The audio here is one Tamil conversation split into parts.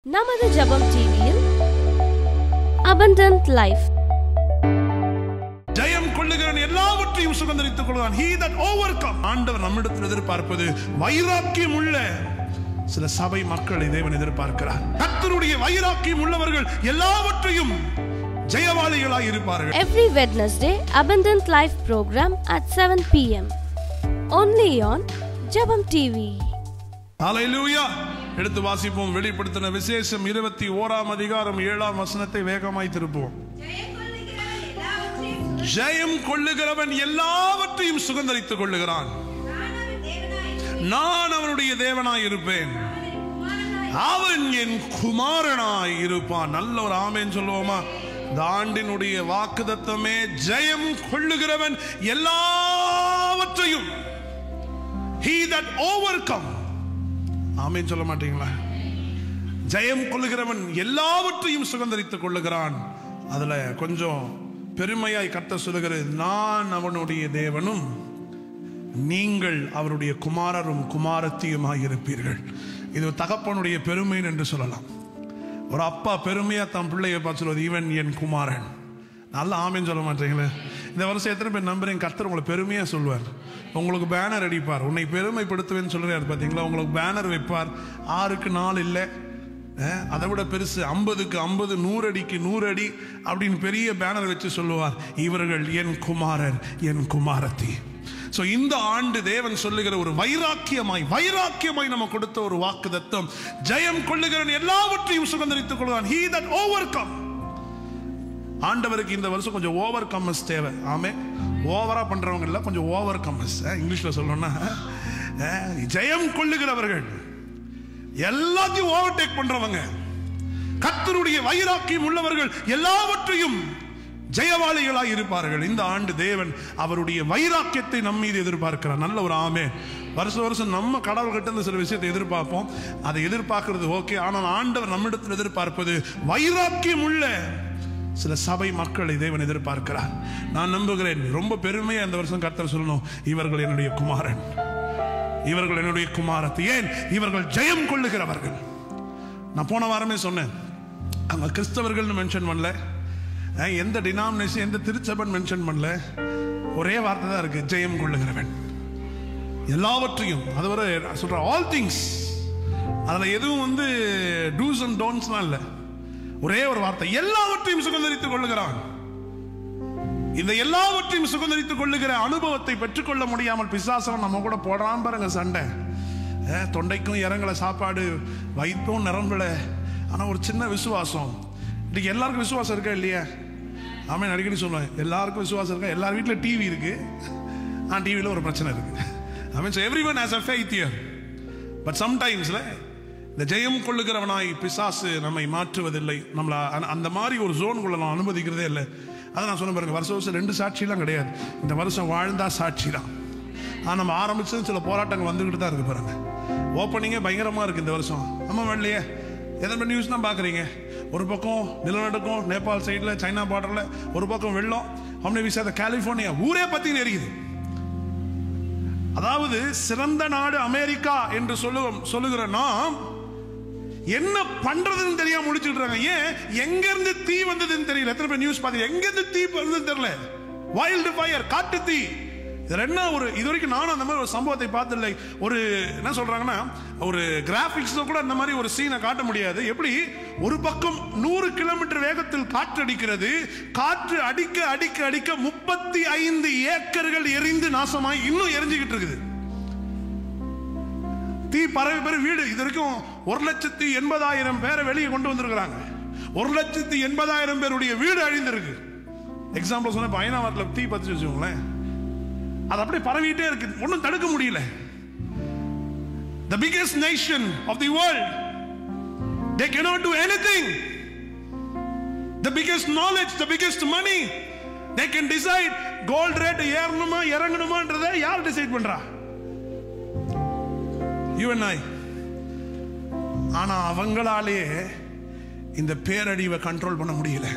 நமது ஜெபம் டிவியில் abundant life ஜெயம் கொள்ளுகிறவன் எல்லாவற்றையும் சுதந்தரித்துக் கொள்வான். He that overcome. ஆண்டவர் நம்மிடத்தில் எதிர்பார்ப்பது வைராக்கியம் உள்ள சில சபை மக்களை தேவன் எதிர்பார்க்கிறார். கர்த்தருடைய வைராக்கியம் உள்ளவர்கள் எல்லாவற்றையும் ஜெயவாளிகளாய் இருப்பார்கள். Every Wednesday abundant life program at 7 p.m. only on ஜெபம் டிவி. ஹல்லேலூயா. எடுத்து வாசிப்போம். வெளிப்படுத்தின விசேஷம் 21ஆம் அதிகாரம் 7ஆம் வசனத்தை வேகமாய் திருப்புவோம். ஜெயம் கொள்ளுகிறவன் எல்லாவற்றையும் சுதந்தரித்துக் கொள்ளுகிறான். நான் அவனுடைய தேவனாய் இருப்பேன், அவன் என் குமாரனாய் இருப்பான். நல்ல ஒரு ஆமென் சொல்லுவோமா? இந்த ஆண்டினுடைய வாக்குத்தத்தமே ஜெயம் கொள்ளுகிறவன் எல்லாவற்றையும். He that overcome. ஆமென் சொல்ல மாட்டீங்களா? ஜெயம் கொள்ளுகிறவன் எல்லாவற்றையும் சுதந்தரித்துக் கொள்ளுகிறான். அதுல கொஞ்சம் பெருமையாய் கர்த்தர் சொல்லுகிறது, நான் அவனுடைய தேவனும் நீங்கள் அவருடைய குமாரரும் குமாரத்தியுமாய் இருப்பீர்கள். இது தகப்பனுடைய பெருமை என்று சொல்லலாம். ஒரு அப்பா பெருமையா தன் பிள்ளையை பார்த்து சொல்வது, இவன் என் குமாரன். நல்ல ஆமென் சொல்ல மாட்டீங்களே? இந்த வருஷம் எத்தனை பேர் நம்புறீங்க கர்த்தர் உங்களை பெருமையா சொல்வார்? உங்களுக்கு பேனர் அடிப்பார். உன்னை பெருமைப்படுத்துவேன்னு சொல்றாரு பார்த்தீங்களா? உங்களுக்கு பேனர் வைப்பார். 6க்கு 4 இல்லை, அதை விட பெருசு 50க்கு 50, 100 அடிக்கு 100 அடி அப்படின்னு பெரிய பேனர் வச்சு சொல்லுவார், இவர்கள் என் குமாரர் என் குமாரத்தி. சோ இந்த ஆண்டு தேவன் சொல்லுகிற ஒரு வைராக்கியமாய் நம்ம கொடுத்த ஒரு வாக்குத்தத்தம், ஜெயம் கொள்ளுகிறவன் எல்லாவற்றையும் சுதந்தரித்துக் கொள்வான். He that overcome. ஆண்டவருக்கு இந்த வருஷம் கொஞ்சம் ஓவர் கம்மஸ் தேவை. ஆமே, ஓவரா பண்றவங்க இல்ல, கொஞ்சம் ஓவர் கம்மஸ். இங்கிலீஷ்ல சொல்லணும்னா ஜெயம் கொள்ளுகிறவர்கள், எல்லாத்தையும் ஓவர்டேக் பண்றவங்க, கர்த்தருடைய வைராக்கியம் உள்ளவர்கள் எல்லாவற்றையும் ஜெயவாளிகளாய் இருப்பார்கள். இந்த ஆண்டு தேவன் அவருடைய வைராக்கியத்தை நம் மீது எதிர்பார்க்கிறார். நல்ல ஒரு ஆமென். வருஷம் நம்ம கடவுள்கிட்ட இருந்து சில விஷயத்தை எதிர்பார்ப்போம். அதை எதிர்பார்க்கிறது ஓகே, ஆனால் ஆண்டவர் நம்மிடத்தில் எதிர்பார்ப்பது வைராக்கியம் உள்ள சில சபை மக்களை தேவன் எதிர்பார்க்கிறார். நான் நம்புகிறேன் ரொம்ப பெருமையா இந்த வருஷம் கர்த்தர் சொல்லணும், இவர்கள் என்னுடைய குமாரன், இவர்கள் என்னுடைய குமாரத்தி. ஏன்? இவர்கள் ஜெயம் கொள்ளுகிறவர்கள். நான் போன வாரமே சொன்னேன், அங்க கிறிஸ்தவர்கள் மென்ஷன் பண்ணல, எந்த டினாமினேஷன் எந்த திருச்சபன் மென்ஷன் பண்ணல, ஒரே வார்த்தை தான் இருக்கு, ஜெயம் கொள்ளுகிறவன் எல்லாவற்றையும். அது வரை சொல்ற ஆல் திங்ஸ், அதுல எதுவும் டூஸ் அண்ட் டோன்ட்ஸ்லாம் இல்லை, ஒரே ஒரு வார்த்தை, எல்லாவற்றையும் சுதந்தரித்துக் கொள்ளுகிறான். இந்த எல்லாவற்றையும் சுதந்தரித்துக் கொள்ளுகிற அனுபவத்தை பெற்றுக்கொள்ள முடியாமல் பிசாசம் நம்ம கூட போடாம பாருங்க சண்டை. தொண்டைக்கும் இறங்கல சாப்பாடு, வயிற்றும் நிரம்பல, ஆனா ஒரு சின்ன விசுவாசம். இன்னைக்கு எல்லாருக்கும் விசுவாசம் இருக்கா இல்லையா? ஆமென். அடிக்கடி சொல்லுவேன், எல்லாருக்கும் விசுவாசம் இருக்கா? எல்லார் வீட்டில் டிவி இருக்கு, டிவியில் ஒரு பிரச்சனை இருக்கு. ஆமென். So everyone has a faith here, but sometimes இந்த ஜெயம் கொள்ளுகிறவனாய் பிசாசு நம்மை மாற்றுவதில்லை. நம்மள அந்த மாதிரி ஒரு ஜோனுக்குள்ள நான் அனுமதிக்கிறதே இல்லை. அதை நான் சொன்ன பாருங்க, வருஷம் 2 சாட்சியெல்லாம் கிடையாது. இந்த வருஷம் வாழ்ந்தா சாட்சி தான். ஆனால் நம்ம ஆரம்பிச்சது சில போராட்டங்கள் வந்துகிட்டு தான் இருக்கு பாருங்க. ஓப்பனிங்கே பயங்கரமா இருக்கு இந்த வருஷம். நம்ம வரலையே, எத்தனை நியூஸ் தான் பார்க்குறீங்க? ஒரு பக்கம் நிலநடுக்கம் நேபாள் சைடில், சைனா பார்டரில், ஒரு பக்கம் வெள்ளம். அவனை விசாத கலிபோர்னியா ஊரே பத்தி எரியுது. அதாவது சிறந்த நாடு அமெரிக்கா என்று சொல்லுகிற நாம் என்ன பண்றதுன்னு தெரியாம முடிச்சுட்டு இருக்காங்க. ஏன்? எங்க இருந்து தீ வந்ததுன்னு தெரியல. எத்தனை பேர் நியூஸ் பாத்தீங்க? எங்க இருந்து தீ வந்ததுன்னு தெரியல. வைல்டு ஃபயர், காட்டு தீ. இதுல என்ன ஒரு இது வரைக்கும் நானும் அந்த மாதிரி ஒரு சம்பவத்தை பார்த்ததில்லை. ஒரு என்ன சொல்றாங்கன்னா, ஒரு கிராபிக்ஸ்ல கூட அந்த மாதிரி ஒரு சீனை காட்ட முடியாது. எப்படி? ஒரு பக்கம் 100 கிலோமீட்டர் வேகத்தில் காற்று அடிக்கிறது. காற்று அடிக்க அடிக்க அடிக்க 35 ஏக்கர்கள் எரிந்து நாசமாய் இன்னும் எரிஞ்சுக்கிட்டு இருக்குது. தீ பரவி பெரு வீடு. இது வரைக்கும் 1,80,000 பேரை வெளியே கொண்டு வந்திருக்கிறாங்க. 1,80,000 பேருடைய வீடு அழிந்திருக்கு. எக்ஸாம்பிள் சொன்ன பயணவாட்டில் தீ பத்தி வச்சுக்கோங்களேன், அது அப்படியே பரவிட்டே இருக்கு, ஒன்றும் தடுக்க முடியல. The biggest nation of the world, they cannot do anything. The biggest knowledge, the biggest money, they can decide gold rate ஏறணுமா இறங்கணுமான்றதை யார் டிசைட் பண்றா? You and I. ஆனா அவங்களாலே இந்த பேரழிவை கண்ட்ரோல் பண்ண முடியல.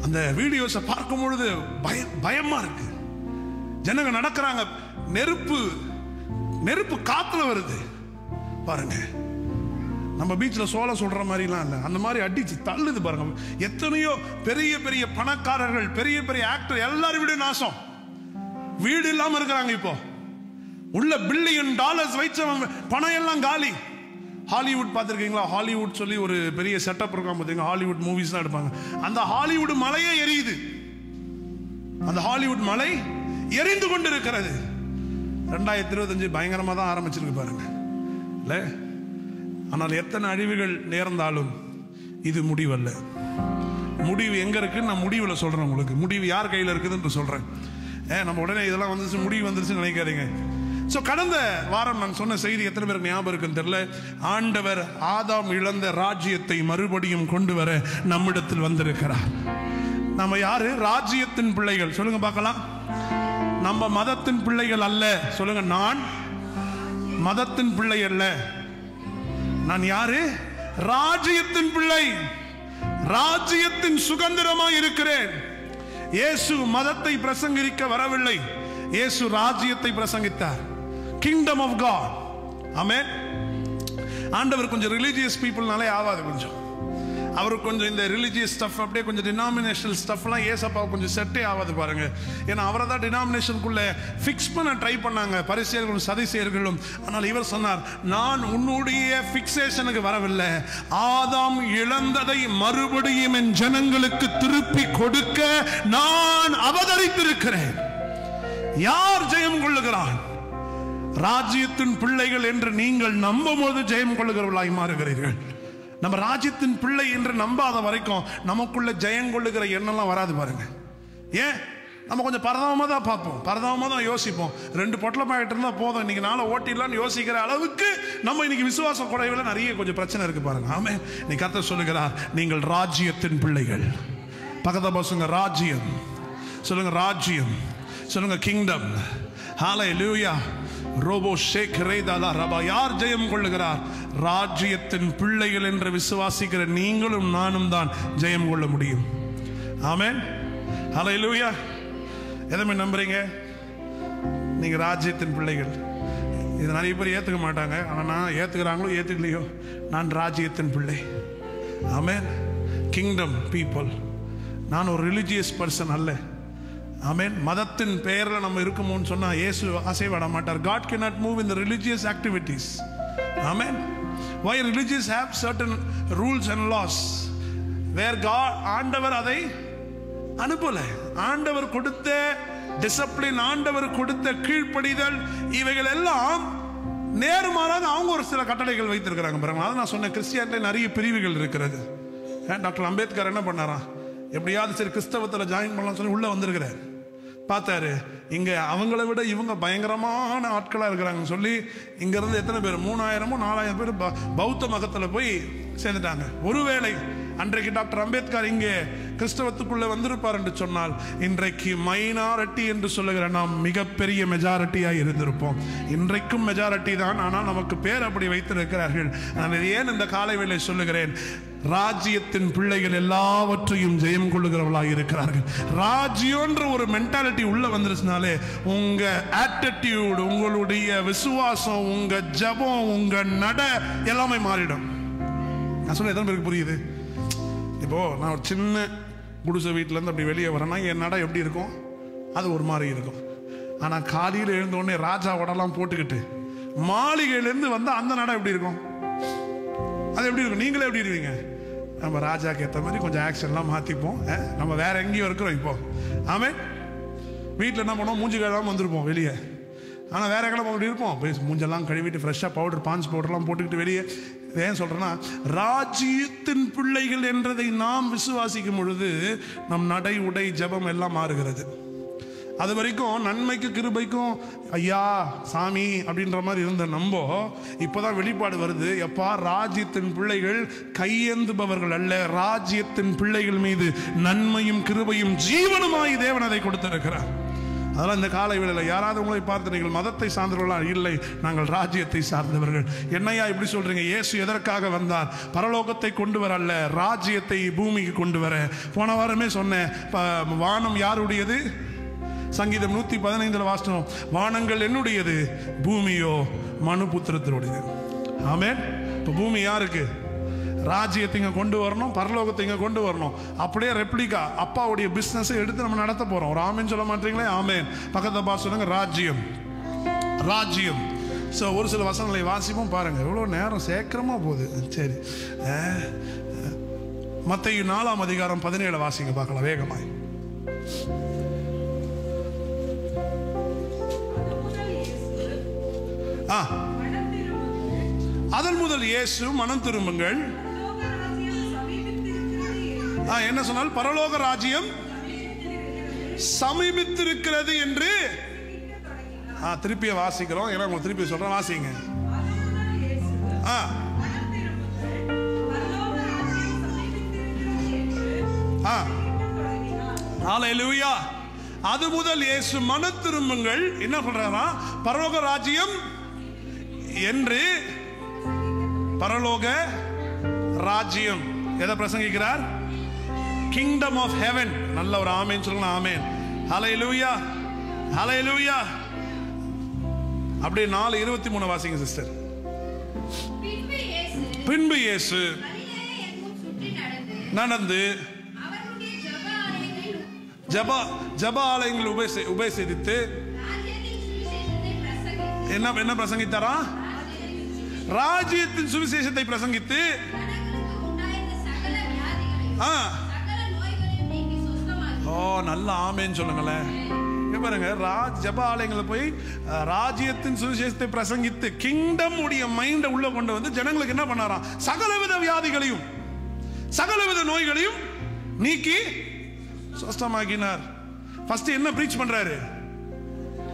அந்த வீடியோஸை பார்க்கும் பொழுது பயமா இருக்கு. ஜனங்க நடக்கிறாங்க, நெருப்பு காத்துல வருது பாருங்க. நம்ம பீச்சில் சோள சொல்ற மாதிரிலாம் இல்லை, அந்த மாதிரி அடிச்சு தள்ளுது பாருங்க. எத்தனையோ பெரிய பெரிய பணக்காரர்கள், பெரிய பெரிய ஆக்டர் எல்லாரும் வீடு நாசம், வீடு இல்லாம இருக்கிறாங்க. இப்போ உள்ள $1 பில்லியன் வைச்ச பணம் எல்லாம் காலி. ஹாலிவுட் பார்த்துருக்கீங்களா? ஹாலிவுட் சொல்லி ஒரு பெரிய செட்டப் இருக்கான் பார்த்தீங்களா? ஹாலிவுட் மூவிஸ் தான் எடுப்பாங்க. அந்த ஹாலிவுட் மலையே எரியுது. அந்த ஹாலிவுட் மலை எரிந்து கொண்டு இருக்கிறது. 2025 பயங்கரமா தான் ஆரம்பிச்சிருக்கு பாருங்க, இல்ல? ஆனால் எத்தனை அழிவுகள் நேர்ந்தாலும் இது முடிவல்ல. முடிவு எங்க இருக்குன்னு நான் முடிவில் சொல்றேன் உங்களுக்கு. முடிவு யார் கையில் இருக்குதுன்னு சொல்றேன். நம்ம உடனே இதெல்லாம் வந்துச்சு, முடிவு வந்துருச்சுன்னு நினைக்காதீங்க. ஸோ கடந்த வாரம் நான் சொன்ன செய்தி எத்தனை பேருக்கு ஞாபகம் இருக்குன்னு தெரியல. ஆண்டவர் ஆதாம் இழந்த ராஜ்யத்தை மறுபடியும் கொண்டு வர நம்மிடத்தில் வந்திருக்கிறார். நம்ம யாரு? ராஜ்யத்தின் பிள்ளைகள். சொல்லுங்க பார்க்கலாம். நம்ம மதத்தின் பிள்ளைகள் அல்ல. சொல்லுங்க, நான் மதத்தின் பிள்ளை அல்ல. நான் யாரு? ராஜ்யத்தின் பிள்ளை, ராஜ்யத்தின் சுதந்திரமாய் இருக்கிறேன். இயேசு மதத்தை பிரசங்கிக்க வரவில்லை, இயேசு ராஜ்யத்தை பிரசங்கித்தார். Kingdom of God. ஆமென். ஆண்டவர் கொஞ்சம் ரிலிஜியஸ் பீப்புள்னாலே ஆகாது. கொஞ்சம் அவருக்கு கொஞ்சம் இந்த ரிலிஜியஸ் ஸ்டஃப், அப்படியே கொஞ்சம் டினாமினேஷனல் ஸ்டஃப்லாம் ஏசப்பாவுக்கு கொஞ்சம் செட்டே ஆகாது பாருங்க. ஏன்னா அவரை தான் டினாமினேஷனுக்குள்ள ஃபிக்ஸ் பண்ண ட்ரை பண்ணாங்க பரிசேயர்களும் சதிசேயர்களும். ஆனால் இவர் சொன்னார், நான் உன்னுடைய ஃபிக்ஸேஷனுக்கு வரவில்லை, ஆதாம் இழந்ததை மறுபடியும் என் ஜனங்களுக்கு திருப்பி கொடுக்க நான் அவதரித்திருக்கிறேன். யார் ஜெயம் கொள்ளுகிறான்? ராஜ்யத்தின் பிள்ளைகள் என்று நீங்கள் நம்பும் போது ஜெயம் கொள்ளுகிறவர்களாய் மாறுகிறீர்கள். நம்ம ராஜ்யத்தின் பிள்ளை என்று நம்பாத வரைக்கும் நமக்குள்ள ஜெயம் கொள்ளுகிற எண்ணம்லாம் வராது பாருங்க. ஏன்? நம்ம கொஞ்சம் பரதாபமாக தான் பார்ப்போம், பரதாபமாக தான் யோசிப்போம். 2 பொட்டலை பாக்கெட் இருந்தால் போதும், இன்னைக்கு நாளை ஓட்டிடலான்னு யோசிக்கிற அளவுக்கு நம்ம இன்னைக்கு விசுவாச குறைவில் நிறைய கொஞ்சம் பிரச்சனை இருக்கு பாருங்க. ஆமே, நீ கர்த்தர் சொல்லுகிறார், நீங்கள் ராஜ்யத்தின் பிள்ளைகள். பக்கத்துல பசங்க ராஜ்யம் சொல்லுங்க, ராஜ்யம் சொல்லுங்க, கிங்டம். ஹல்லேலூயா. ரோபோ ஷேக் ரேதாலா ரபா. யார் ஜெயம் கொள்ளுகிறார்? ராஜ்யத்தின் பிள்ளைகள் என்று விசுவாசிக்கிற நீங்களும் நானும் தான் ஜெயம் கொள்ள முடியும். ஆமென். ஹல்லேலூயா. எதமே நம்புறீங்க? நீங்க ராஜ்யத்தின் பிள்ளைகள். இது நிறைய பேர் ஏத்துக்க மாட்டாங்க. ஆனா நான் ஏத்துக்கிறாங்களோ ஏத்துக்கலையோ, நான் ராஜ்யத்தின் பிள்ளை. ஆமென். Kingdom people. நான் ஒரு ரிலிஜியஸ் பர்சன் அல்ல. ஆமென். மதத்தின் பெயரில் நம்ம இருக்குமோன்னு சொன்னா இயேசு அசைவாட மாட்டார். God cannot move in the religious activities. Amen. Why religious have certain rules and laws where God, ஆண்டவர் அதை அனுப்பல. ஆண்டவர் கொடுத்த டிசிப்ளின், ஆண்டவர் கொடுத்த கீழ்ப்படிதல், இவைகள் எல்லாம் நேர்மாறாக அவங்க ஒரு சில கட்டளைகள் வைத்திருக்கிறாங்க பாருங்க. அதை நான் சொன்ன கிறிஸ்டியன்ல நிறைய பிரிவுகள் இருக்கிறது. டாக்டர் அம்பேத்கர் என்ன பண்ணாரா? எப்படியாவது சரி கிறிஸ்தவத்தில் ஜாயின் பண்ணலாம் சொல்லி உள்ள வந்திருக்கிறார். பார்த்தாரு, இங்க அவங்கள விட இவங்க பயங்கரமான ஆட்களா இருக்கிறாங்கன்னு சொல்லி இங்க இருந்து எத்தனை பேர், 3000-4000 பேர் பௌத்த மதத்துல போய் சேர்ந்துட்டாங்க. ஒருவேளை அன்றைக்கு டாக்டர் அம்பேத்கர் இங்கே கிறிஸ்தவத்துக்குள்ள வந்திருப்பார் என்று சொன்னால் இன்றைக்கு மைனாரிட்டி என்று சொல்லுகிற நாம் மிகப்பெரிய மெஜாரிட்டியா இருந்திருப்போம். இன்றைக்கும் மெஜாரிட்டி தான், ஆனால் நமக்கு பேர் அப்படி வைத்திருக்கிறார்கள். நான் ஏன் இந்த காலை வேளை சொல்லுகிறேன்? ராஜ்யத்தின் பிள்ளைகள் எல்லாவற்றையும் ஜெயம் கொள்ளுகிறவர்களாக இருக்கிறார்கள். ராஜ்யம்ன்ற ஒரு மென்டாலிட்டி உள்ள வந்துருச்சுனாலே உங்க ஆட்டிடியூட், உங்களுடைய விசுவாசம், உங்க ஜபம், உங்க நட எல்லாமே மாறிடும். நான் சொல்ல எத்தனை பேருக்கு புரியுது? இப்போ நான் ஒரு சின்ன குடிசை வீட்டிலேருந்து அப்படி வெளியே வரேன்னா என் நட எப்படி இருக்கும்? அது ஒரு மாதிரி இருக்கும். ஆனால் காலையில் எழுந்தோடனே ராஜா உடலாம் போட்டுக்கிட்டு மாளிகையிலேருந்து வந்தால் அந்த நட எப்படி இருக்கும்? அது எப்படி இருக்கும்? நீங்களே எப்படி இருவீங்க? நம்ம ராஜாக்கு ஏற்ற மாதிரி கொஞ்சம் ஆக்ஷன்லாம் மாற்றிப்போம். நம்ம வேற எங்கேயும் இருக்கிறோம் இப்போ. ஆமே, வீட்டில் என்ன பண்ணுவோம்? மூஞ்சி கழுவாமல் வந்திருப்போம் வெளியே. ஆனால் வேற எங்கெல்லாம் அப்படி இருப்போம், போய் மூஞ்செல்லாம் கழுவிட்டு ஃப்ரெஷ்ஷாக பவுடர், பான்ஸ் பவுடர்லாம் போட்டுக்கிட்டு வெளியே. ஏன் சொல்றேன்னா, ராஜ்யத்தின் பிள்ளைகள் என்றதை நாம் விசுவாசிக்கும் பொழுது நம் நடை, உடை, ஜபம் எல்லாம் மாறுகிறது. அது வரைக்கும் நன்மைக்கு கிருபைக்கும் ஐயா சாமி அப்படின்ற மாதிரி இருந்த நம்போ இப்போதான் வெளிப்பாடு வருது. எப்பா, ராஜ்யத்தின் பிள்ளைகள் கையேந்துபவர்கள் அல்ல, ராஜ்யத்தின் பிள்ளைகள் மீது நன்மையும் கிருபையும் ஜீவனுமாய் தேவன் அதை கொடுத்திருக்கிறார். அதெல்லாம் இந்த காலை வேளையில் யாராவது உங்களை பார்த்து நீங்கள் மதத்தை சார்ந்தவர்களா? இல்லை, நாங்கள் ராஜ்யத்தை சார்ந்தவர்கள். என்னையா இப்படி சொல்றீங்க? இயேசு எதற்காக வந்தார்? பரலோகத்தை கொண்டு வர அல்ல, ராஜ்யத்தை பூமிக்கு கொண்டு வர. போன வாரமே சொன்னேன், வானம் யாருடையது? சங்கீதம் 115 வாசனம், வானங்கள் என்னுடையது, பூமியோ மனுபுத்திரத்தினுடையது. ஆமென். இப்போ பூமி யாருக்கு? ராஜ்யத்தை இங்கே கொண்டு வரணும், பரலோகத்தை இங்கே கொண்டு வரணும். அப்படியே ரெப்ளிகா அப்பாவுடைய பிஸ்னஸை எடுத்து நம்ம நடத்த போகிறோம். ஒரு ஆமேன் சொல்ல மாட்டீங்களே? ஆமேன். பக்கத்தை பார்த்து சொல்லுங்க, ராஜ்யம், ராஜ்யம். ஸோ ஒரு சில வசனங்களை வாசிப்போம் பாருங்க. எவ்வளோ நேரம் சேக்கிரமாக போகுது. சரி, மத்தேயு 4ஆம் அதிகாரம் 17 வாசிங்க பார்க்கலாம் வேகமாய். அதன் முதல் இயேசு மனம் திரும்புங்கள். என்ன சொன்னால்? பரலோக ராஜ்யம் சமீபித்திருக்கிறது என்று திருப்பி வாசிக்கிறோம். ஏன்னா உங்களுக்கு திருப்பி சொல்றேன், வாசிங்க. ஹல்லேலூயா. அது முதல் இயேசு மனம் திரும்புங்கள் என்ன சொல்றாரா? பரலோக ராஜ்யம் என்று. பரலோக ராஜ்யம் எதை பிரசங்கிக்கிறார்? Kingdom of heaven. நல்ல ஒரு ஆமேன் சொல்லுங்க. ஆமேன். ஹல்லேலூயா, ஹல்லேலூயா. அப்படியே 4:23 வாசிங்க சிஸ்டர். பின்பு இயேசு நடந்து ஜப ஆலயங்கள் உபசரித்து என்ன பிரசங்கித்தாரா? ராஜ்யத்தின் சுவிசேஷத்தை பிரசங்கித்து நல்ல ஆமேன்னு சொல்லுங்களேன். பாருங்க, ஜப ஆலயங்களில் போய் ராஜ்யத்தின் சுவிசேஷத்தை பிரசங்கித்து கிங்டம் உடைய மைண்டை உள்ள கொண்டு வந்து ஜனங்களுக்கு என்ன பண்ணாராம்? சகலவித வியாதிகளையும் சகலவித நோய்களையும் நீக்கி சுஸ்தமாக்கினார். ஃபர்ஸ்ட் என்ன பிரீச் பண்றாரு?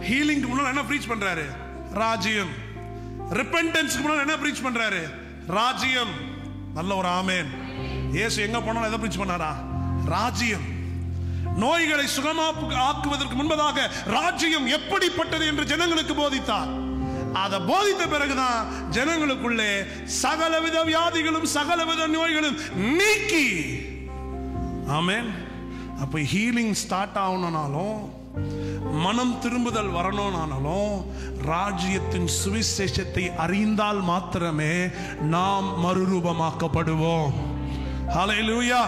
ஹீலிங்க்கு முன்னால என்ன பிரீச் பண்றாரு? ராஜ்யம். ரிப்பெண்டன்ஸ்க்கு முன்னால என்ன பிரீச் பண்றாரு? ராஜ்யம். நல்ல ஒரு ஆமேன். இயேசு எங்க போனாலும் எதை பிரீச் பண்ணாரா? ராஜ்யம். நோய்களை சுகமாக்குவதற்கு முன்பதாக ராஜ்யம் எப்படிப்பட்டது என்று ஜனங்களுக்கு போதித்தார். அதை போதித்த பிறகுதான் ஜனங்களுக்குள்ளே சகலவித வியாதிகளும் சகலவித நோய்களும் நீக்கி. ஆமென். அப்ப ஹீலிங் ஸ்டார்ட் ஆகணும்னாலும், மனம் திரும்புதல் வரணும்னாலும், ராஜ்யத்தின் சுவிசேஷத்தை அறிந்தால் மாத்திரமே நாம் மறுரூபமாக்கப்படுவோம். ஹல்லேலூயா.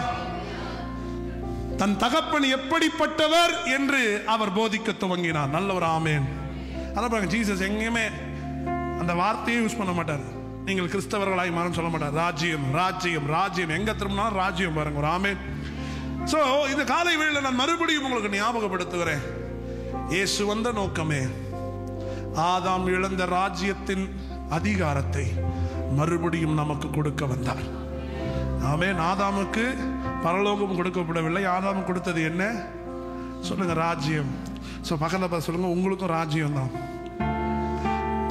தன் தகப்பன் எப்படிப்பட்டவர் என்று அவர் போதிக்க துவங்கினார். நல்ல ஒரு ஆமேன். அதான் ஜீசஸ் எங்கேயுமே அந்த வார்த்தையை யூஸ் பண்ண மாட்டார். நீங்கள் கிறிஸ்தவர்களாய் மாறும் சொல்ல மாட்டார். ராஜ்யம், ராஜ்யம், ராஜ்யம். எங்க திரும்பினாலும் ராஜ்யம் பாருங்க. ஒரு ஆமேன். சோ இந்த காலை வேளையில நான் மறுபடியும் உங்களுக்கு ஞாபகப்படுத்துகிறேன். இயேசு வந்த நோக்கமே ஆதாம் இழந்த ராஜ்யத்தின் அதிகாரத்தை மறுபடியும் நமக்கு கொடுக்க வந்தார். ஆமென். ஆதாமுக்கு பரலோகம் கொடுக்கப்படவில்லை. ஆதாம் கொடுத்தது என்ன சொல்லுங்க? ராஜ்யம். ஸோ பக்கத்தில் சொல்லுங்க, உங்களுக்கும் ராஜ்யம் தான்.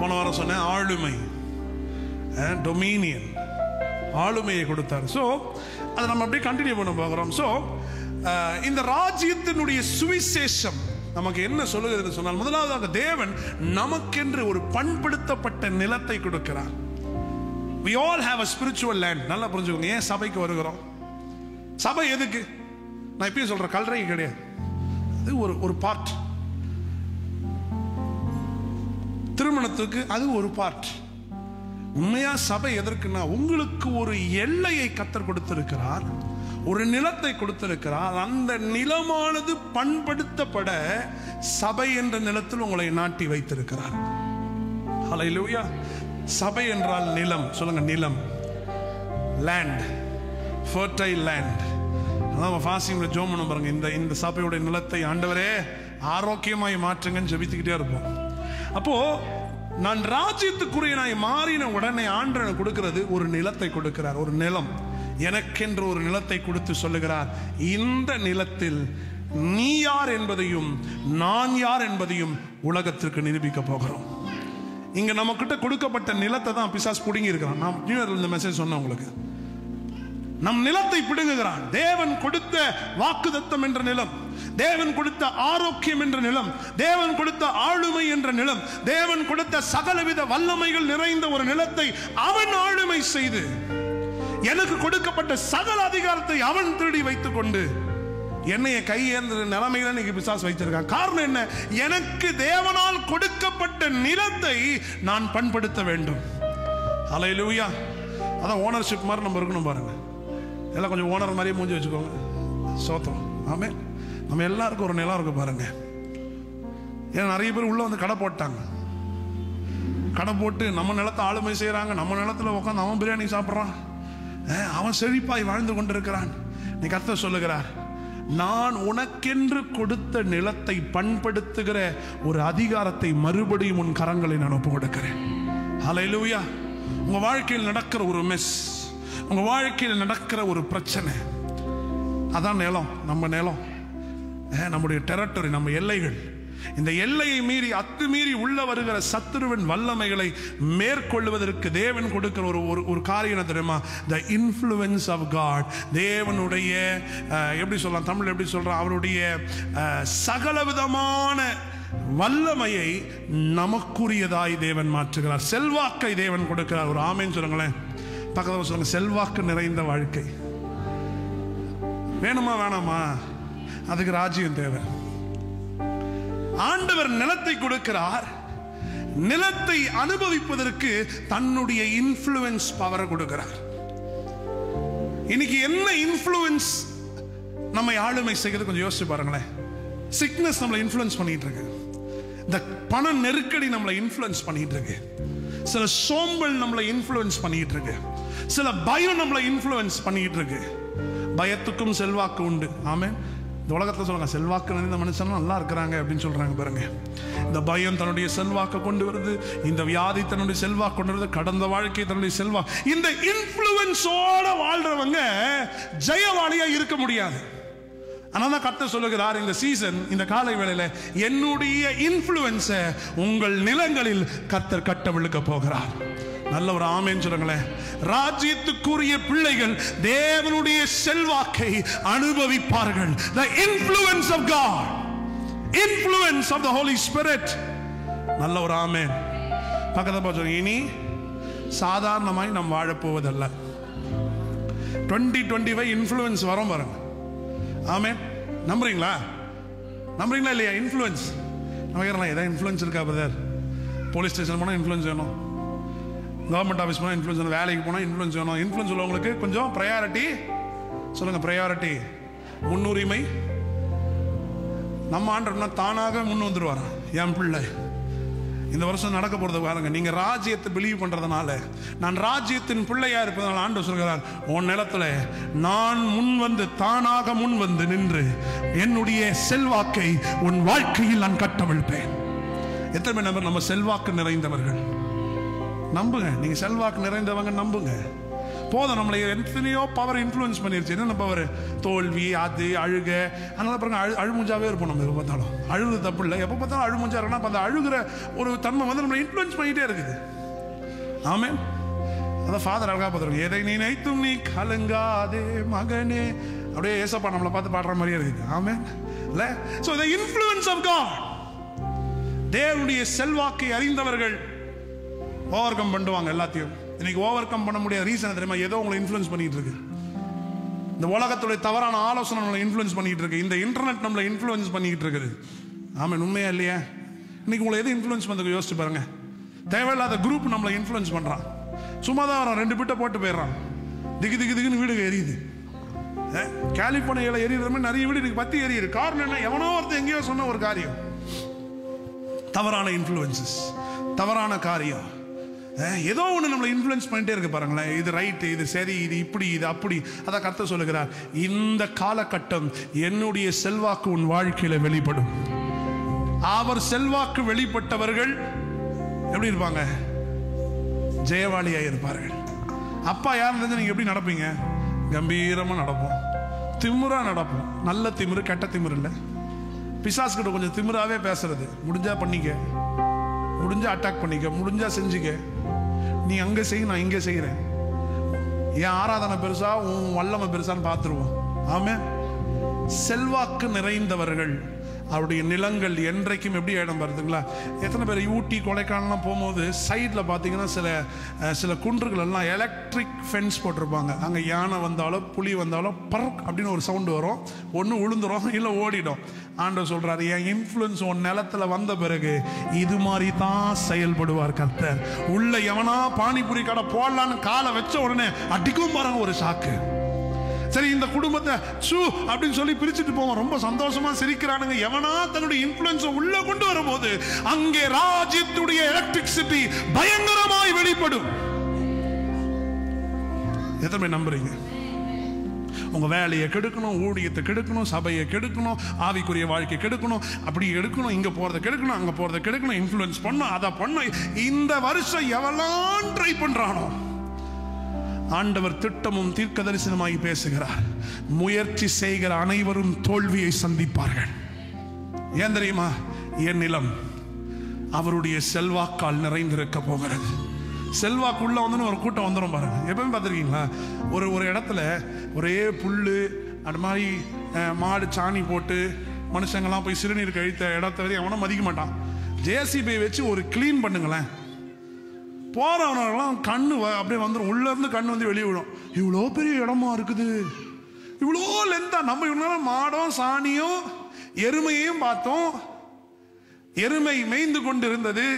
போன வாரம் சொன்ன ஆளுமை, டொமினியன், ஆளுமையை கொடுத்தார். ஸோ அதை நம்ம அப்படியே கண்டினியூ பண்ண போகிறோம். ஸோ இந்த ராஜ்யத்தினுடைய சுவிசேஷம் நமக்கு என்ன சொல்லுகிறது சொன்னால், முதலாவதாக தேவன் நமக்கென்று ஒரு பண்படுத்தப்பட்ட நிலத்தை கொடுக்கிறார். We all have a spiritual land. நல்லா புரிஞ்சுக்கோங்க. ஏன் சபைக்கு வருகிறோம்? சபை எதுக்கு? நான் இப்பயும் சொல்றேன், கல்றை கிடையாது. அது ஒரு பார்ட். திருமணத்துக்கு அது ஒரு பார்ட். உண்மையா சபை எதற்குன்னா, உங்களுக்கு ஒரு எல்லையை கர்த்தர் கொடுத்திருக்கிறார், ஒரு நிலத்தை கொடுத்திருக்கிறார். அந்த நிலமானது பண்படுத்தப்பட சபை என்ற நிலத்தில் உங்களை நாட்டி வைத்திருக்கிறார். ஹல்லேலூயா. சபை என்றால் நிலம். சொல்லுங்க, நிலம். Land, fertile land. அதான் ஃபாஸ்டிங்ல ஜெபம் பண்ண பாருங்க. இந்த சபையுடைய நிலத்தை ஆண்டவரே ஆரோக்கியமாய் மாற்றுங்கன்னு ஜெபித்துக்கிட்டே இருப்போம். அப்போ நான் ராஜ்யத்துக்குரியனாய் மாறின உடனே ஆண்டவன் கொடுக்கிறது ஒரு நிலத்தை கொடுக்கிறார். ஒரு நிலம், எனக்கென்று ஒரு நிலத்தை கொடுத்து சொல்லுகிறார், இந்த நிலத்தில் நீ யார் என்பதையும் நான் யார் என்பதையும் உலகத்திற்கு நிரூபிக்க போகிறோம். இங்க நம்ம கிட்ட கொடுக்கப்பட்ட நிலத்தை தான் பிசாசு புடுங்கி இருக்கிறான். நான் நியூ இயர்ல இந்த மெசேஜ் சொன்னேன் உங்களுக்கு. நம் நிலத்தை பிடுங்குகிறான். தேவன் கொடுத்த வாக்குத்தத்தம் என்ற நிலம், தேவன் கொடுத்த ஆரோக்கியம் என்ற நிலம், தேவன் கொடுத்த ஆளுமை என்ற நிலம், தேவன் கொடுத்த சகலவித வல்லமைகள் நிறைந்த ஒரு நிலத்தை அவன் ஆளுமை செய்து, எனக்கு கொடுக்கப்பட்ட சகல அதிகாரத்தை அவன் திருடி வைத்துக் கொண்டு என்னைய கையேந்த நிலைமையில இன்னைக்கு பிசாசு வைத்திருக்கான். காரணம் என்ன? எனக்கு தேவனால் கொடுக்கப்பட்ட நிலத்தை நான் பண்படுத்த வேண்டும். ஹல்லேலூயா. அதான் ஓனர்ஷிப் மாதிரி நம்ம இருக்கணும் பாருங்க. எல்லாம் கொஞ்சம் ஓனர் மாதிரியே மூஞ்சி வச்சுக்கோங்க. சோத்திரம். ஆமே. நம்ம எல்லாருக்கும் ஒரு நிலம் இருக்கு பாருங்க. ஏன்னா நிறைய பேர் உள்ள வந்து கடை போட்டாங்க. கடை போட்டு நம்ம நிலத்தை ஆளுமை செய்யறாங்க. நம்ம நிலத்துல உட்காந்து அவன் பிரியாணி சாப்பிட்றான், அவன் செழிப்பாய் வாழ்ந்து கொண்டிருக்கிறான். நீ கர்த்தர் சொல்லுகிறார், நான் உனக்கென்று கொடுத்த நிலத்தை பண்படுத்துகிற ஒரு அதிகாரத்தை மறுபடியும் உன் கரங்களை நான் ஒப்பு கொடுக்கிறேன். ஹல்லேலூயா. உங்க வாழ்க்கையில் நடக்கிற ஒரு மெஸ், உங்க வாழ்க்கையில் நடக்கிற ஒரு பிரச்சனை, அதான் நிலம். நம்ம நிலம், நம்முடைய டெரிட்டரி, நம்ம எல்லைகள். இந்த எல்லையை மீறி அத்துமீறி உள்ள வருகிற சத்துருவின் வல்லமைகளை மேற்கொள்வதற்கு தேவன் கொடுக்கிற ஒரு காரியம் தெரியுமா? The influence of God. தேவனுடைய எப்படி சொல்லலாம், தமிழ் எப்படி சொல்றான், அவருடைய சகலவிதமான வல்லமையை நமக்குரியதாய் தேவன் மாற்றுகிறார். செல்வாக்கை தேவன் கொடுக்கிறார். ஒரு ஆமேன்னு சொல்லுங்களேன். பக்கத்தில் சொல்லுங்க, செல்வாக்கு நிறைந்த வாழ்க்கை வேணுமா வேணாமா? அதுக்கு ராஜ்யம் தேவை. ஆண்டவர் நிலத்தை கொடுக்கிறார். நிலத்தை அனுபவிப்பதற்கு தன்னுடைய இன்ஃப்ளூயன்ஸ் பவரை கொடுக்கிறார். இன்னைக்கு என்ன இன்ஃப்ளூயன்ஸ் நம்மை ஆளுமை செய்கிறது கொஞ்சம் யோசிச்சு பாருங்களேன். சிக்னஸ் நம்மளை இன்ஃப்ளூயன்ஸ் பண்ணிட்டு இருக்கு. இந்த பண நெருக்கடி நம்மளை இன்ஃப்ளூயன்ஸ் பண்ணிட்டு இருக்கு. சில சோம்பல் நம்மளை இன்ஃப்ளூயன்ஸ் பண்ணிட்டு இருக்கு. சில பயம் நம்மளை இன்ஃப்ளூயன்ஸ் பண்ணிட்டு இருக்கு. பயத்துக்கும் செல்வாக்கு உண்டு. ஆமே. இந்த உலகத்தில் சொல்லுங்க, செல்வாக்கு நிறைந்த மனுஷன் நல்லா இருக்கிறாங்க அப்படின்னு சொல்றாங்க பாருங்க. இந்த பயம் தன்னுடைய செல்வாக்கு கொண்டு வருது. இந்த வியாதி தன்னுடைய செல்வாக்கு கொண்டு வருது. கடந்த வாழ்க்கை தன்னுடைய செல்வாக்கு. இந்த இன்ஃப்ளூயன்ஸோட வாழ்றவங்க ஜெயவாளியா இருக்க முடியாது. ஆனால் கர்த்தர் சொல்லுகிறார், இந்த சீசன், இந்த காலை வேளையில என்னுடைய இன்ஃப்ளூயன்ஸை உங்கள் நிலங்களில் கர்த்தர் கட்டவிழுக்க போகிறார். நல்ல ஒரு ஆமென் சொல்லுங்களேன். ராஜ்யத்துக்குரிய பிள்ளைகள் தேவனுடைய செல்வாக்கை அனுபவிப்பார்கள். The influence of God, influence of the Holy Spirit. நல்ல ஒரு ஆமென். பக்கத்துல பாருங்க, இனி சாதாரணமாய் நாம் வாழப்போவதல்ல. 2025 இன்ஃப்ளூயன்ஸ் வரும் பாருங்க. ஆமென். நம்புறீங்களா? நம்புறீங்களா இல்லையா? இன்ஃப்ளூயன்ஸ் நம்ம கேட்கலாம், ஏதாவது இன்ஃப்ளூயன்ஸ் இருக்கா பிரதர்? போலீஸ் ஸ்டேஷன் போனால் இன்ஃப்ளூயன்ஸ் வேணும், கவர்மெண்ட் ஆஃபீஸ் போனால் இன்ஃப்ளூயன்ஸ் வேணும், வேலைக்கு போனால் இன்ஃப்ளூயன்ஸ் வேணும். இன்ஃப்ளூயன்ஸ் உள்ளவங்களுக்கு கொஞ்சம் ப்ரையாரிட்டி சொல்லுங்க. ப்ரையாரிட்டி, முன்னுரிமை. நம்ம ஆண்டவர்னா தானாக முன் வந்துடுவார். என் பிள்ளை இந்த வருஷம் நடக்க போறது பாருங்க. நீங்க ராஜ்யத்தை பிலீவ் பண்றதுனால, நான் ராஜ்யத்தின் பிள்ளையா இருப்பதனால ஆண்டவர் சொல்கிறார், உன் நிலத்துல நான் முன் வந்து, தானாக முன் வந்து நின்று என்னுடைய செல்வாக்கை உன் வாழ்க்கையில் நான் கட்டவிழ்ப்பேன். எத்தனை நபர் நம்ம செல்வாக்கு நிறைந்தவர்கள்? நம்புங்க. நீங்க செல்வாக்கு நிறைந்தவங்க, நம்புங்க. போதும். நம்மளை எத்தனையோ பவர் இன்ஃப்ளூயன்ஸ் பண்ணிருச்சு. என்ன பவர்? தோல்வி, அது, அழுக. அதனால பாருங்க, அழுமுஞ்சாவே இருப்போம். நம்ம எப்போ பார்த்தாலும் அழுது தப்பு இல்லை. எப்போ பார்த்தாலும் அழுமுஞ்சா இருக்குன்னா அந்த அழுகிற ஒரு தன்மை வந்து நம்மளை இன்ஃப்ளூயன்ஸ் பண்ணிட்டே இருக்குது. ஆமென். அதான் ஃபாதர் அழகா பார்த்துருங்க, எதை நினைத்தும் நீ கலங்காதே மகனே. அப்படியே ஏசப்பா நம்மளை பார்த்து பாடுற மாதிரியே இருக்குது. ஆமென். இல்ல? So the influence of God, தேவனுடைய செல்வாக்கை அறிந்தவர்கள் ஓவர் கம் பண்ணுவாங்க எல்லாத்தையும். இன்னைக்கு ஓவர் கம் பண்ண முடியாத ரீசன் தெரியுமா? ஏதோ உங்களை இன்ஃப்ளூயன்ஸ் பண்ணிட்டு இருக்கு. இந்த உலகத்துடைய தவறான ஆலோசனை நம்மளை இன்ஃப்ளூயன்ஸ் பண்ணிட்டு இருக்கு. இந்த இன்டர்நெட் நம்மளை இன்ஃப்ளூயன்ஸ் பண்ணிட்டு இருக்குது. ஆமாம், உண்மையா இல்லையா? இன்னைக்கு உங்களை எது இன்ஃப்ளூயன்ஸ் பண்ணுறது யோசிச்சு பாருங்க. தேவையில்லாத குரூப் நம்மளை இன்ஃப்ளூயன்ஸ் பண்றான். சும்மா தான் வரான், 2 பிட்டை போட்டு போயிடறான். திக்கு திக்கு திக்குன்னு வீடு எரியுது. கலிபோர்னியாவில் எரியுற மாதிரி நிறைய வீடு இருக்கு, பத்தி எரியுது. காரணம் என்ன? எவனோ ஒருத்தர் எங்கேயோ சொன்ன ஒரு காரியம். தவறான இன்ஃப்ளூயன்சஸ், தவறான காரியம். ஏதோ ஒன்று நம்மளை இன்ஃப்ளூயன்ஸ் பண்ணிட்டே இருக்கு பாருங்களேன். இது ரைட்டு, இது சரி, இது இப்படி, இது அப்படி. அதான் கர்த்தர் சொல்லுகிறார், இந்த காலகட்டம் என்னுடைய செல்வாக்கு உன் வாழ்க்கையில வெளிப்படும். அவர் செல்வாக்கு வெளிப்பட்டவர்கள் எப்படி இருப்பாங்க? ஜெயவாளியாக இருப்பார்கள். அப்பா யார் இருந்தா நீங்க எப்படி நடப்பீங்க? கம்பீரமா நடப்போம், திமிரா நடப்போம். நல்ல திமிரு, கெட்ட திமிரு இல்லை. பிசாஸ் கிட்ட கொஞ்சம் திமிராவே பேசுறது. முடிஞ்சா பண்ணிக்க, முடிஞ்சா அட்டாக் பண்ணிக்க, முடிஞ்சா செஞ்சுக்க. நீ அங்க செய், நான் இங்க செய்யறேன். என் ஆராதனை பெருசா, உன் வல்லமை பெருசான்னு பார்த்துருவோம். ஆமென். செல்வாக்கு நிறைந்தவர்கள் அவருடைய நிலங்கள் என்றைக்கும் எப்படி இடம் வருதுங்களா? எத்தனை பேர் ஊட்டி கொடைக்கானல்லாம் போகும்போது சைடில் பார்த்தீங்கன்னா சில குன்றுகள் எல்லாம் எலக்ட்ரிக் ஃபென்ஸ் போட்டிருப்பாங்க. அங்கே யானை வந்தாலும் புலி வந்தாலும் பர்க் அப்படின்னு ஒரு சவுண்டு வரும், ஒன்று விழுந்துரும் இல்லை ஓடிடும். ஆண்டவர் சொல்றாரு, என் இன்ஃப்ளூயன்ஸ் உன் நிலத்தில் வந்த பிறகு இது மாதிரி தான் செயல்படுவார் கர்த்தர். உள்ள எவனா பானிபுரி கடை போடலான்னு காலை வச்ச உடனே அடிக்கும் பாருங்க ஒரு சாக்கு. சரி, இந்த குடும்பத்தை சூ அப்படின்னு சொல்லி பிரிச்சுட்டு போவோம், ரொம்ப சந்தோஷமா சிரிக்கிறானுங்க. எவனா தன்னுடைய இன்ஃப்ளூயன்ஸை உள்ள கொண்டு வரும்போது அங்கே ராஜ்யத்துடைய எலக்ட்ரிசிட்டி பயங்கரமாய் வெளிப்படும். எத்தனை நம்புறீங்க? உங்க வேலையை கெடுக்கணும், ஊழியத்தை கெடுக்கணும், சபையை கெடுக்கணும், ஆவிக்குரிய வாழ்க்கை கெடுக்கணும், அப்படி எடுக்கணும், இங்க போறதை கெடுக்கணும், அங்க போறதை கெடுக்கணும், இன்ஃப்ளூயன்ஸ் பண்ணும், அதை பண்ணும். இந்த வருஷம் எவெல்லாம் ட்ரை பண்றானோ ஆண்டவர் திட்டமும் தீர்க்க தரிசனமாய் பேசுகிறார். முயற்சி செய்கிற அனைவரும் தோல்வியை சந்திப்பார்கள். ஏன் தெரியுமா? என் நிலம் அவருடைய செல்வாக்கால் நிறைந்திருக்க போகிறது. செல்வாக்குள்ள வந்து ஒரு கூட்டம் வந்துடும் பாருங்க. எப்பவுமே பார்த்துருக்கீங்களா? ஒரு இடத்துல ஒரே புல்லு அது மாதிரி மாடு சாணி போட்டு மனுஷங்கள்லாம் போய் சிறுநீர் கழித்த இடத்த வரை அவனை மதிக்க மாட்டான். ஜேசிபி வச்சு ஒரு கிளீன் பண்ணுங்களேன், போறவனெல்லாம் கண்ணு அப்படியே வந்துடும், உள்ள இருந்து கண்ணு வந்து வெளியே விடும். இவ்வளோ பெரிய இடமா இருக்குது, இவ்வளோ லென்த்தா. நம்ம இவ்வளோ மாடும் சாணியும் எருமையையும் பார்த்தோம், எருமை மேய்ந்து கொண்டு இருந்தது.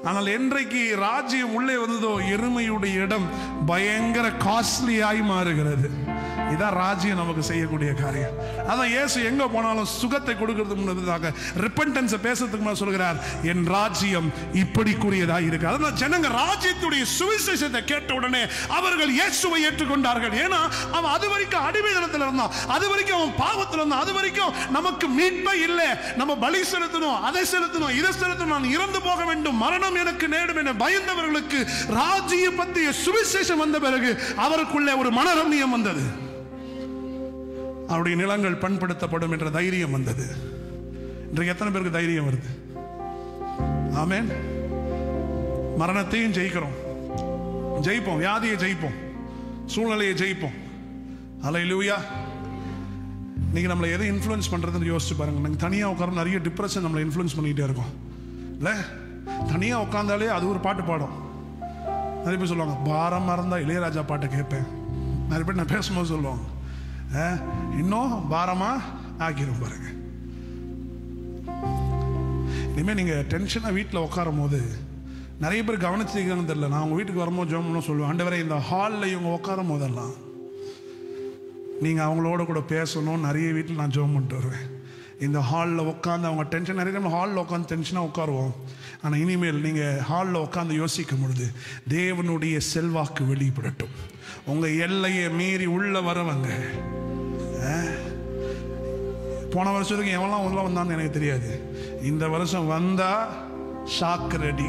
ஆனால் என்றைக்கு ராஜ்யம் உள்ளே வந்ததோ எருமையுடைய இடம் பயங்கர காஸ்ட்லியாய் மாறுகிறது. இதான் ராஜ்யம் நமக்கு செய்யக்கூடிய காரியம். அதான் இயேசு எங்க போனாலும் சுகத்தை கொடுக்கிறதுக்கு முன்னதாக ரிப்பெண்டன்ஸை பேசுறதுக்கு முன்னாடி சொல்கிறார், என் ராஜ்யம் இப்படிக்குரியதா இருக்கு. அதனால ஜனங்க ராஜ்யத்துடைய சுவிசேஷத்தை கேட்ட உடனே அவர்கள் இயேசுவை ஏற்றுக்கொண்டார்கள். ஏன்னா அவன் அது வரைக்கும் அடிமைதனத்தில் இருந்தான், அது வரைக்கும் அவன் பாவத்தில் இருந்தான், அது வரைக்கும் நமக்கு மீட்பே இல்லை, நம்ம பலி செலுத்தணும், அதை செலுத்தணும், இதை செலுத்தணும், நான் இறந்து போக வேண்டும், மரணம் எனக்கு நேடும் என பயந்தவர்களுக்கு ராஜ்ய பற்றிய சுவிசேஷம் வந்த பிறகு அவருக்குள்ளே ஒரு மனரம்யம் வந்தது. அவருடைய நிலங்கள் பண்படுத்தப்படும் என்ற தைரியம் வந்தது. இன்றைக்கு எத்தனை பேருக்கு தைரியம் வருது? ஆமென். மரணத்தையும் ஜெயிக்கிறோம், ஜெயிப்போம், வியாதியை ஜெயிப்போம், சூழ்நிலையை ஜெயிப்போம். ஹல்லேலூயா. நீங்க நம்மளை எதை இன்ஃப்ளூயன்ஸ் பண்றதுன்னு யோசிச்சு பாருங்க. நாங்கள் தனியாக உட்கார நிறைய டிப்ரெஷன் நம்மளை இன்ஃப்ளூயன்ஸ் பண்ணிக்கிட்டே இருக்கோம் இல்ல? தனியாக உட்காந்தாலே அது ஒரு பாட்டு பாடும். நிறைய பேர் சொல்லுவாங்க, பாரம் மறந்தா இளையராஜா பாட்டை கேட்பேன். நிறைய பேர் நான் பேசும்போது சொல்லுவாங்க, இன்னும் பாரமா ஆக்கிரும் பாருங்க. இனிமே நீங்க டென்ஷனா வீட்டில் உட்காரும் போது நிறைய பேர் கவனிச்சிருக்காங்கன்னு தெரியல. நான் உங்க வீட்டுக்கு வரும்போது ஜெபம் பண்ண சொல்லுவேன், ஆண்டவரே இந்த ஹாலில் இவங்க உட்காரும் போதெல்லாம் நீங்க அவங்களோட கூட பேசணும். நிறைய வீட்டில் நான் ஜெபம் பண்ணிட்டு வருவேன். இந்த ஹாலில் உட்காந்து அவங்க டென்ஷன், நிறைய டைம் ஹாலில் உட்காந்து டென்ஷனாக உட்காருவோம். ஆனால் இனிமேல் நீங்கள் ஹாலில் உட்காந்து யோசிக்கும் பொழுது தேவனுடைய செல்வாக்கு வெளிப்படட்டும். உங்கள் எல்லையை மீறி உள்ள வரவங்க, போன வருஷத்துக்கு எவெல்லாம் உள்ள வந்தான்னு எனக்கு தெரியாது, இந்த வருஷம் வந்தா ஷாக்கு ரெடி.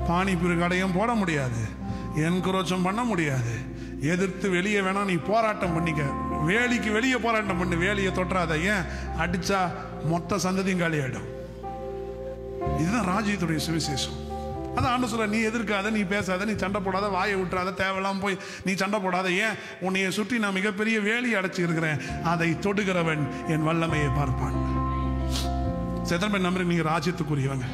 பானிபூரி கடையும் போட முடியாது, என்கரோச்சம் பண்ண முடியாது, எதிர்த்து வெளியே வேணா நீ போராட்டம் பண்ணிக்க, வேலிக்கு வெளியே போராட்டம் பண்ணு, வேலியை தொற்றாத. ஏன் அடிச்சா மொத்த சந்ததியும் காலி ஆயிடும். இதுதான் ராஜ்யத்துடைய சுவிசேஷம். அதான் ஆண்டு சொல்ல, நீ எதிர்க்காத, நீ பேசாத, நீ சண்டை போடாத, வாயை விட்டுறாத, தேவையில்லாம போய் நீ சண்டை போடாத. ஏன்? உன்னைய சுற்றி நான் மிகப்பெரிய வேலியை அடைச்சி இருக்கிறேன், அதை தொடுகிறவன் என் வல்லமையை பார்ப்பான். எத்தனை பேர் நம்புறீங்க நீங்க ராஜ்யத்துக்குரியவங்க?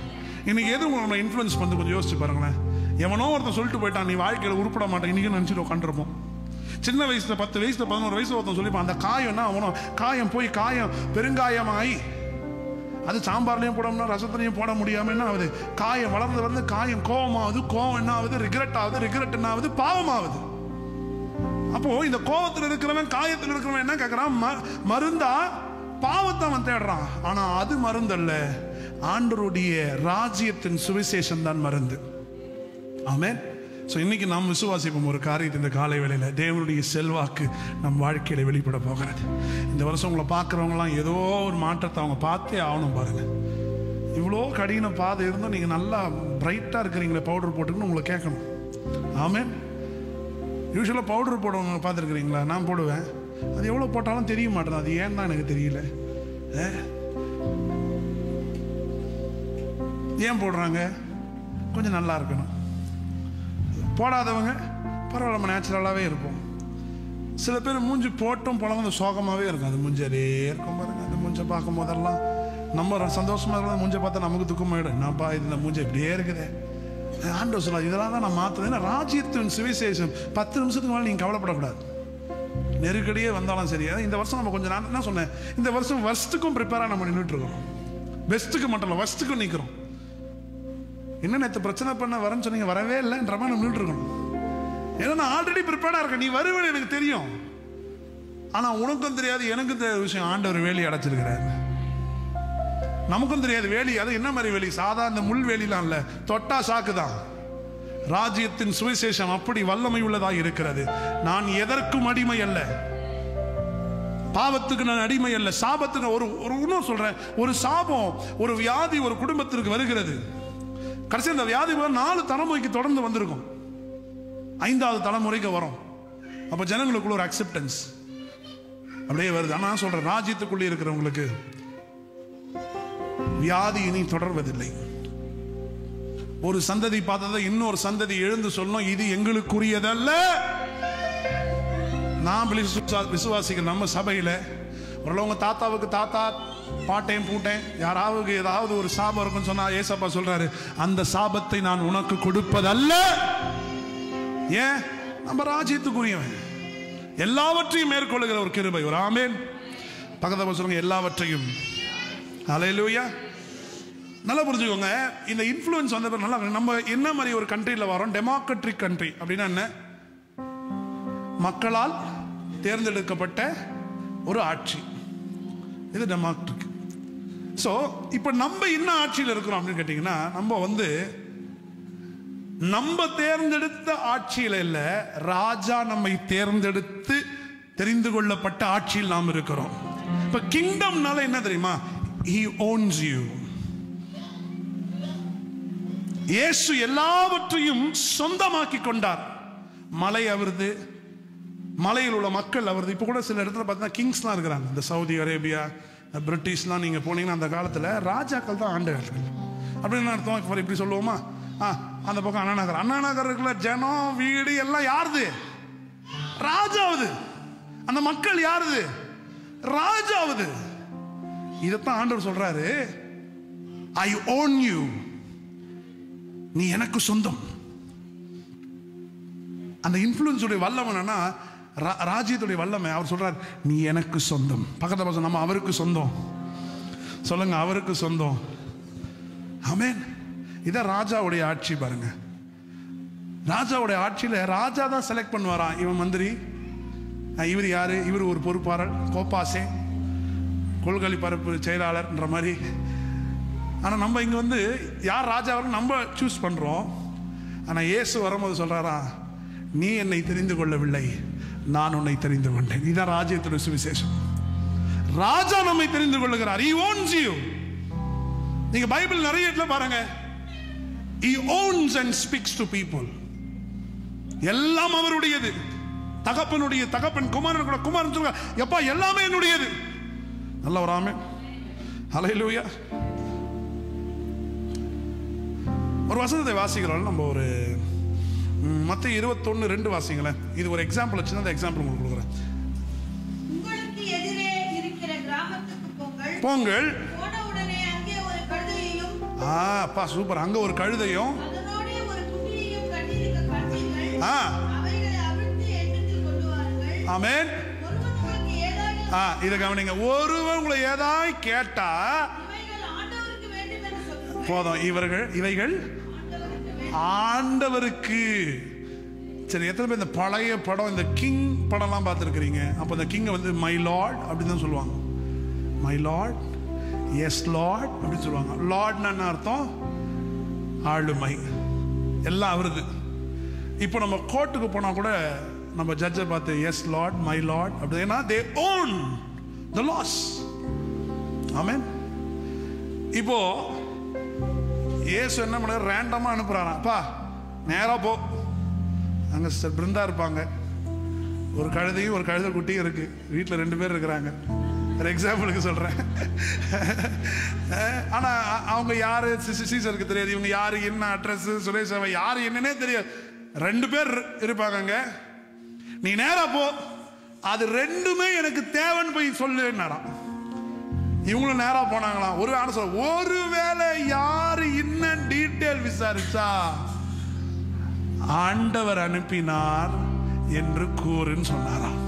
இன்னைக்கு எது உங்களை இன்ஃப்ளூயன்ஸ் பண்ணி கொஞ்சம் யோசிச்சு பாருங்களேன். எவனோ ஒருத்தன் சொல்லிட்டு போயிட்டான், நீ வாழ்க்கையில் உருப்பட மாட்டேன், இன்னைக்கு நினைச்சிட்டு உட்காந்துருப்போம். சின்ன வயசுல 10 வயசுல 11 வயசுல ஒருத்தன் சொல்லிப்பான், அந்த காயம்னா அவனோ காயம் போய் காயம் பெருங்காயமாயி அது சாம்பார்லையும் போடணும்னா ரசத்துலையும் போட முடியாம என்ன ஆகுது? காயம் வளர்ந்து வந்து காயம் கோபமாகுது, கோவம் என்ன ஆகுது? ரிக்ரெட் ஆகுது, ரிக்ரெட் என்ன ஆகுது? பாவமாகுது. அப்போ இந்த கோபத்தில் இருக்கிறவன் காயத்தில் இருக்கிறவன் என்ன கேட்கறான்? மருந்தா? பாவத்தை அவன் தேடுறான். ஆனா அது மருந்தல்ல, ஆண்டவருடைய ராஜ்யத்தின் சுவிசேஷம் தான் மருந்து. ஆமென். ஸோ இன்னைக்கு நாம் விசுவாசிப்போம் ஒரு காரியத்தை. இந்த காலை வேளையில் தேவனுடைய செல்வாக்கு நம் வாழ்க்கையில வெளிப்பட போகிறது. இந்த வருஷம் உங்களை பார்க்குறவங்களாம் ஏதோ ஒரு மாற்றத்தை அவங்க பார்த்தே ஆகணும் பாருங்க. இவ்வளோ கடின பாதை இருந்தும் நீங்கள் நல்லா பிரைட்டாக இருக்கிறீங்களே, பவுடர் போட்டுக்கணும் உங்களை கேட்கணும். ஆமென். யூஸ்வலாக பவுடர் போடுறவங்க பார்த்துருக்குறீங்களா? நான் போடுவேன், அது எவ்வளோ போட்டாலும் தெரிய மாட்டேன். அது ஏன் தான் எனக்கு தெரியல. ஏன் போடுறாங்க? கொஞ்சம் நல்லா இருக்கணும். போடாதவங்க பரவாயில்ல, நம்ம நேச்சுரலாகவே இருப்போம். சில பேர் மூஞ்சி போட்டும் பழம் அந்த சோகமாகவே இருக்கும். அது மூஞ்சி அதே இருக்கும் பாருங்க, அந்த மூஞ்சி மூஞ்சை பார்க்கும் போதெல்லாம் நம்ம சந்தோஷமா இருக்கலாம், மூஞ்சை பார்த்தா நமக்கு துக்கமாயிடும். என்னப்பா இந்த மூஞ்சை இப்படியே இருக்குது. ஆண்டவர் சொல்ல இதெல்லாம் தான் நான் மாற்றுறேன். ஏன்னா ராஜ்யத்தின் சுவிசேஷம் 10 நிமிஷத்துக்கு மேலே நீங்கள் கவலைப்படக்கூடாது. நெருக்கடியே வந்தாலும் சரி. இந்த வருஷம் நம்ம கொஞ்சம், நான் என்ன சொன்னேன், இந்த வருஷம் வர்ஸ்ட்டுக்கும் ப்ரிப்பேராக நம்ம நின்றுட்டு இருக்கோம். பெஸ்ட்டுக்கு மட்டும் இல்லை, வர்ஸ்ட்டுக்கும் நிற்கிறோம். என்ன நேற்று பிரச்சனை பண்ண வரேன்னு சொன்னீங்க, வரவே இல்லைன்ற மாதிரி நம்ம நின்றுட்டு இருக்கணும். ஏன்னா நான் ஆல்ரெடி ப்ரிப்பேர்டாக இருக்கேன். நீ வருவேன்னு எனக்கு தெரியும். ஆனால் உனக்கும் தெரியாது, எனக்கும் தெரியாத விஷயம், ஆண்டவர் வேலி அடைச்சிருக்கிறார். நமக்கும் தெரியாது வேலி. அது என்ன மாதிரி வேலி? சாதாரண முள் வேலிலாம் இல்லை, தொட்டா சாக்கு தான். ராஜ்யத்தின் சுவிசேஷம் அப்படி வல்லமை உள்ளதாக இருக்கிறது. நான் எதற்கும் அடிமை அல்ல, பாவத்துக்கு நான் அடிமை அல்ல, சாபத்துக்கு. ஒரு இன்னும் சொல்றேன், ஒரு சாபம், ஒரு வியாதி ஒரு குடும்பத்திற்கு வருகிறது. கடைசி அந்த வியாதி 4 தலைமுறைக்கு தொடர்ந்து வந்திருக்கும், 5வது தலைமுறைக்கு வரும். அப்ப ஜனங்களுக்குள்ள ஒரு அக்செப்டன்ஸ் அப்படியே வருது. ஆனா சொல்றேன், ராஜ்யத்துக்குள்ளே இருக்கிறவங்களுக்கு வியாதி இனி தொடர்வதில்லை. ஒரு சந்ததி பார்த்ததை இன்னொரு சந்ததி எழுந்து சொல்லணும், இது எங்களுக்குரியதல்ல. நான் விசுவாசிக்க நம்ம சபையில உங்க தாத்தாவுக்கு தாத்தா பாட்டேன் பூட்டேன் யாராவது ஏதாவது ஒரு சாபம் இருக்குன்னு சொன்னா ஏசப்பா சொல்றாரு, அந்த சாபத்தை நான் உனக்கு கொடுப்பதல்ல. ஏன்? நம்ம ராஜ்யத்துக்குரியவன், எல்லாவற்றையும் மேற்கொள்ளுகிற ஒரு கிருபை. ஒரு ஆமென். பக்கத்துல சொல்லுங்க, எல்லாவற்றையும். ஹல்லேலூயா. நல்லா புரிஞ்சுக்கோங்க. இந்த இன்ஃப்ளூயன்ஸ் வந்த நல்லா, நம்ம என்ன மாதிரி ஒரு கண்ட்ரியில் வரோம்? Democratic country. அப்படின்னா என்ன? மக்களால் தேர்ந்தெடுக்கப்பட்ட ஒரு ஆட்சி, இது டெமோக்ரட்டிக். ஸோ இப்போ நம்ம என்ன ஆட்சியில் இருக்கிறோம் அப்படின்னு கேட்டிங்கன்னா, நம்ம தேர்ந்தெடுத்த ஆட்சியில் இல்லை, ராஜா நம்மை தேர்ந்தெடுத்து தெரிந்து கொள்ளப்பட்ட ஆட்சியில் நாம் இருக்கிறோம். இப்போ கிங்டம்னால என்ன தெரியுமா? He owns you. இயேசு எல்லாவற்றையும் சொந்தமாக்கி கொண்டார். மலை அவரது, மலையில் உள்ள மக்கள் அவரது. இப்போ கூட சில இடத்துல பார்த்தீங்கன்னா கிங்ஸ்லாம் இருக்கிறாங்க. இந்த சவுதி அரேபியா, பிரிட்டிஷ்லாம் நீங்கள் போனீங்கன்னா அந்த காலத்தில் ராஜாக்கள் தான் ஆண்டவர்கள். அப்படின்னு அர்த்தம். இப்போ இப்படி சொல்லுவோமா? அந்த பக்கம் அண்ணா நகர் இருக்குல்ல, ஜனம் வீடு எல்லாம் யாருது? ராஜாவுது. அந்த மக்கள் யாருது? ராஜாவுது. இதைத்தான் ஆண்டவர் சொல்றாரு, ஐ ஓன் யூ. நீ எனக்கு சொந்தம். அந்த இன்ஃப்ளூயன்ஸ் உடைய வல்லமை என்னன்னா, ராஜ்யத்துடைய வல்லமை. அவர் சொல்றார், நீ எனக்கு சொந்தம். பக்கத்துல பசங்க, நம்ம அவருக்கு சொந்தம். சொல்லுங்க, அவருக்கு சொந்தம். ஆமென். இதான் ராஜாவுடைய ஆட்சி. பாருங்க, ராஜாவுடைய ஆட்சியில ராஜா தான் செலக்ட் பண்ணுவாராம், இவன் மந்திரி, இவர் யாரு, இவர் ஒரு பொறுப்பாளர், கோப்பாசே, கொள்கை பரப்பு செயலாளர்ன்ற மாதிரி. ஆனால் நம்ம இங்கே யார் ராஜாவும் நம்ம சூஸ் பண்ணுறோம். ஆனால் இயேசு வரும்போது சொல்கிறாரா, நீ என்னை தெரிந்து கொள்ளவில்லை, நான் உன்னை தெரிந்து கொண்டேன். இதுதான் ராஜ்யத்துடைய சுவிசேஷம். ராஜா நம்மை தெரிந்து கொள்ளுகிறார். He owns you. நீங்க பைபிள் நிறைய இடத்துல பாருங்க, He owns and speaks to people. எல்லாம் அவருடையது. தகப்பனுடைய தகப்பன், குமாரன் கூட குமாரன் சொல்லுங்க, எப்பா எல்லாமே என்னுடையது. நல்ல ஒரு ஆமென். ஹல்லேலூயா. ஒரு வசனத்தை வாசிக்கிறோம். நம்ம ஒரு மத்தேயு 21:2 வாசிங்களேன். இது ஒரு எக்ஸாம்பிள் வச்சு அந்த எக்ஸாம்பிள் உங்களுக்கு கொடுக்குறேன். உங்களுக்கு எதிரே இருக்கிற கிராமத்துக்கு போங்கள். போன உடனே அங்கே ஒரு கழுதையையும், அப்பா சூப்பர், அங்க ஒரு கழுதையும் அதனோட ஒரு குட்டியையும் கட்டியிருக்க காண்பீர்கள். அவைகளை அவிழ்த்து என்னிடத்தில் கொண்டு வாருங்கள். ஆமென். ஒருவன் உங்களுக்கு ஏதாவது இதை கவனிங்க. ஒருவன் உங்களை ஏதாவது கேட்டா இவைகள் ஆண்டவருக்கு வேண்டும் என்று சொல்லுங்கள். போதும். இவைகள் ஆண்டவருக்கு. சரி, எத்தனை பேர் இந்த பழைய படம், இந்த கிங் படம்லாம் பார்த்துருக்கிறீங்க? அப்போ இந்த கிங்கை மை லார்ட் அப்படின்னு தான் சொல்லுவாங்க. மை லார்ட், எஸ் லார்ட் அப்படின்னு சொல்லுவாங்க. லார்ட்னா என்ன அர்த்தம்? ஆளுமை, எல்லாம் அவருது. இப்போ நம்ம கோர்ட்டுக்கு போனால் கூட நம்ம ஜட்ஜை பார்த்து எஸ் லார்ட், மை லார்ட் அப்படின்னா தே ஓன் த லாஸ். ஆமென். இப்போ இயேசு என்ன பண்ண, ரேண்டமா அனுப்புறாராம், அப்பா நேரா போ, அங்க சிஸ்டர் பிருந்தா இருப்பாங்க, ஒரு கழுதையும் ஒரு கழுதை குட்டியும் இருக்கு, வீட்டில் 2 பேர் இருக்கிறாங்க. ஒரு எக்ஸாம்பிளுக்கு சொல்றேன். ஆனா அவங்க யாரு சீசருக்கு தெரியாது, இவங்க யாரு, என்ன அட்ரஸ், சுரேஷ் யாரு என்னன்னே தெரியாது. 2 பேர் இருப்பாங்க. நீ நேரா போ, அது 2மே எனக்கு தேவைன்னு போய் சொல்லுன்னாராம். இவங்களும் நேரா போனாங்களாம். ஒரு ஆன்சர், ஒருவேளை யாரு இன்னும் டீட்டெயில் விசாரிச்சா ஆண்டவர் அனுப்பினார் என்று கூறுன்னு சொன்னாராம்.